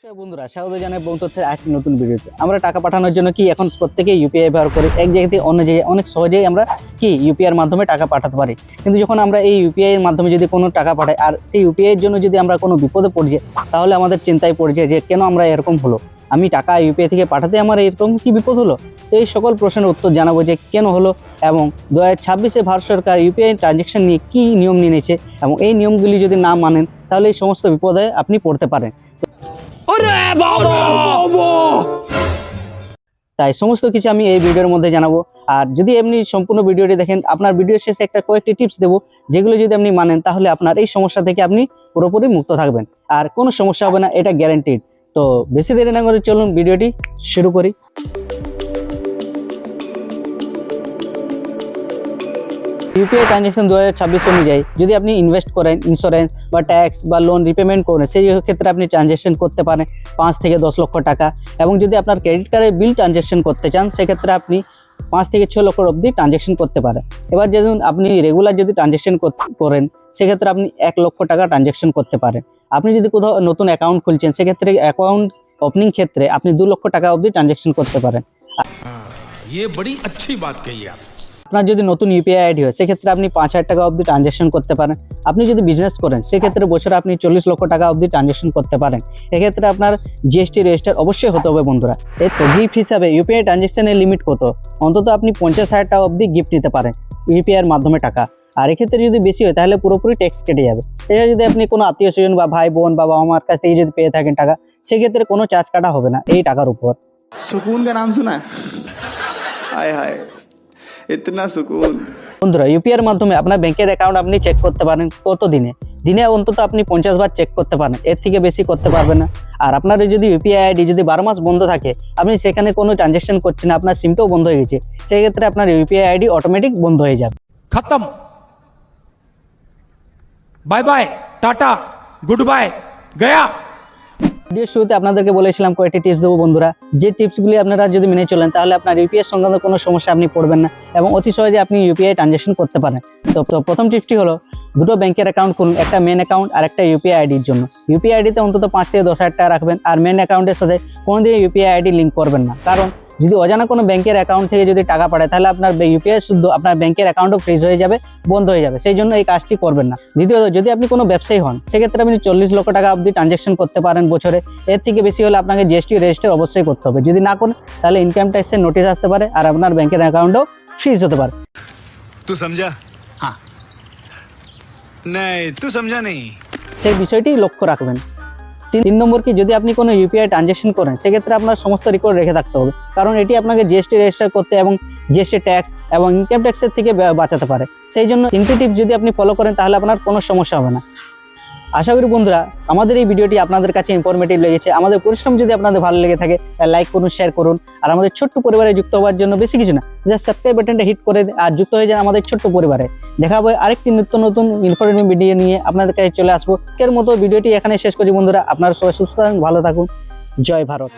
নমস্কার বন্ধুরা, স্বাগত জানাই বন্ধুত্বের আরেকটি নতুন ভিডিওতে। আমরা টাকা পাঠানোর জন্য কি এখন প্রত্যেকেই ইউপিআই ব্যবহার করি। এক জায়গা থেকে অন্য জায়গায় অনেক সহজেই আমরা কি ইউপিআই এর মাধ্যমে টাকা পাঠাতে পারি। কিন্তু যখন আমরা এই ইউপিআই এর মাধ্যমে যদি কোনো টাকা পাঠাই আর সেই ইউপিআই এর জন্য যদি আমরা কোনো বিপদে পড়ি যাই, তাহলে আমাদের চিন্তায় পড়ে যায় যে কেন আমরা এরকম হলো, আমি টাকা ইউপিআই থেকে পাঠাতে আমার এরকম কি বিপদ হলো। এই সকল প্রশ্নের উত্তর জানাবো যে কেন হলো এবং 2026-এ ভারত সরকার ইউপিআই ট্রানজ্যাকশন নিয়ে কী নিয়ম নিয়েছে এবং এই নিয়মগুলি যদি না মানেন তাহলে এই সমস্ত বিপদে আপনি পড়তে পারেন। তাই সমস্ত কিছু আমি এই ভিডিওর মধ্যে জানাবো। আর যদি আপনি সম্পূর্ণ ভিডিওটি দেখেন, আপনার ভিডিওর শেষে একটা কয়েকটি টিপস দেবো, যেগুলো যদি আপনি মানেন তাহলে আপনার এই সমস্যা থেকে আপনি পুরোপুরি মুক্ত থাকবেন আর কোনো সমস্যা হবে না, এটা গ্যারান্টিড। তো বেশি দেরি না করে চলুন ভিডিওটি শুরু করি। ইউপিআই ট্রানজ্যাকশন 2026 অনুযায়ী যদি আপনি ইনভেস্ট করেন, ইন্স্যুরেন্স বা ট্যাক্স বা লোন রিপেমেন্ট করেন, সেই ক্ষেত্রে আপনি ট্রানজ্যাকশন করতে পারেন 5 থেকে 10 লক্ষ টাকা। এবং যদি আপনার ক্রেডিট কার্ডের বিল ট্রানজ্যাকশন করতে চান, সেক্ষেত্রে আপনি 5 থেকে 6 লক্ষ অবধি ট্রানজ্যাকশন করতে পারেন। এবার যেমন আপনি রেগুলার যদি ট্রানজ্যাকশন করেন, সেক্ষেত্রে আপনি 1 লক্ষ টাকা ট্রানজ্যাকশন করতে পারেন। আপনি যদি কোথাও নতুন অ্যাকাউন্ট খুলছেন, সেক্ষেত্রে অ্যাকাউন্ট ওপেনিং ক্ষেত্রে আপনি 2 লক্ষ টাকা অবধি ট্রানজ্যাকশন করতে পারেন। ये बड़ी अच्छी बात कही आप। আপনার যদি নতুন ইউপিআই আইডি হয়, সেক্ষেত্রে আপনি 5,000 টাকা অবধি ট্রানজ্যাকশন করতে পারেন। আপনি যদি বিজনেস করেন, সেক্ষেত্রে বছরে আপনি 40 লক্ষ টাকা অবধি ট্রানজ্যাকশন করতে পারেন। এক্ষেত্রে আপনার জিএসটি রেজিস্টার অবশ্যই হতে হবে বন্ধুরা। এর তো গিফট হিসাবে ইউপিআই ট্রানজ্যাকশনের লিমিট কত? অন্তত আপনি 50,000 টাকা অবধি গিফট নিতে পারেন ইউপিআই এর মাধ্যমে টাকা। আর এক্ষেত্রে যদি বেশি হয় তাহলে পুরোপুরি ট্যাক্স কেটে যাবে। এটা যদি আপনি কোনো আত্মীয় স্বজন বা ভাই বোন বা বাবা মার কাছ থেকে যদি পেয়ে থাকেন টাকা, সেক্ষেত্রে কোনো চার্জ কাটা হবে না এই টাকার উপর। सुकून का नाम सुना है? हाय हाय इतना सुकून। বন্ধুরা, ইউপিআই এর মাধ্যমে আপনার ব্যাংকের অ্যাকাউন্ট আপনি চেক করতে পারেন কত দিনে অন্তত আপনি 50 বার চেক করতে পারেন, এর থেকে বেশি করতে পারবেন না। আর আপনার যদি ইউপিআই আইডি যদি 12 মাস বন্ধ থাকে, আপনি সেখানে কোনো ট্রানজ্যাকশন করছেন না, আপনার সিমটাও বন্ধ হয়ে গেছে, সেই ক্ষেত্রে আপনার ইউপিআই আইডি অটোমেটিক বন্ধ হয়ে যাবে। खत्म, bye bye, tata, goodbye, गया। ভিডিওর শুরুতে আপনাদেরকে বলেছিলাম কয়েকটি টিপস দেবো বন্ধুরা, যে টিপসগুলি আপনারা যদি মেনে চলেন তাহলে আপনার ইউপিআই সংক্রান্ত কোনো সমস্যা আপনি পড়বেন না এবং অতি সহজে আপনি ইউপিআই ট্রানজ্যাকশন করতে পারেন। তো প্রথম টিপসটি হলো, দুটো ব্যাংকের অ্যাকাউন্ট খুলুন, একটা মেন অ্যাকাউন্ট আর একটা ইউপিআই আইডির জন্য। ইউপিআই আইডিতে অন্তত 5 থেকে 10,000 টাকা রাখবেন আর মেন অ্যাকাউন্টের সাথে কোনোদিন ইউপিআই আইডি লিঙ্ক করবেন না, কারণ যদি অজানা কোনো ব্যাংকের অ্যাকাউন্ট থেকে যদি টাকা পাঠায় তাহলে আপনার ইউপিআই শুদ্ধ আপনার ব্যাংকের অ্যাকাউন্টও ফ্রিজ হয়ে যাবে, বন্ধ হয়ে যাবে। সেই জন্য এই কাজটি করবেন না। দ্বিতীয়ত, যদি আপনি কোনো ব্যবসায়ী হন, সেক্ষেত্রে আপনি 40 লক্ষ টাকা অবধি ট্রানজ্যাকশন করতে পারেন বছরে। এর থেকে বেশি হলে আপনাকে জিএসটি রেজিস্টার অবশ্যই করতে হবে। যদি না করেন তাহলে ইনকাম ট্যাক্সের নোটিশ আসতে পারে আর আপনার ব্যাংকের অ্যাকাউন্টও ফ্রিজ হতে পারে। तू समझा? हाँ। नहीं, तू समझा नहीं। সেই বিষয়টি লক্ষ্য রাখবেন। 3 নম্বর কি, যদি আপনি কোনো ইউপিআই ট্রানজ্যাকশন করেন, সেক্ষেত্রে আপনার সমস্ত রেকর্ড রেখে থাকতে হবে, কারণ এটি আপনাকে জিএসটি রেজিস্টার করতে এবং জিএসটি ট্যাক্স এবং ইনকাম ট্যাক্সের থেকে বাঁচাতে পারে। সেই জন্য 3টি টিপস যদি আপনি ফলো করেন তাহলে আপনার কোনো সমস্যা হবে না। আশা করি বন্ধুরা আমাদের এই ভিডিওটি আপনাদের কাছে ইনফরমেটিভ লেগেছে। আমাদের পরিশ্রম যদি আপনাদের ভালো লেগে থাকে তাহলে লাইক করুন, শেয়ার করুন। আর আমাদের ছোট্ট পরিবারে যুক্ত হওয়ার জন্য বেশি কিছু না, জাস্ট সাবস্ক্রাইব বাটনটা হিট করে আর যুক্ত হয়ে যান আমাদের ছোট্ট পরিবারে। দেখা হবে আরেকটি নতুন ইনফরমেটিভ ভিডিও নিয়ে আপনাদের কাছে চলে আসবো। এর মতো ভিডিওটি এখানে শেষ করছি বন্ধুরা। আপনারা সবাই সুস্থ থাকুন, ভালো থাকুন। জয় ভারত।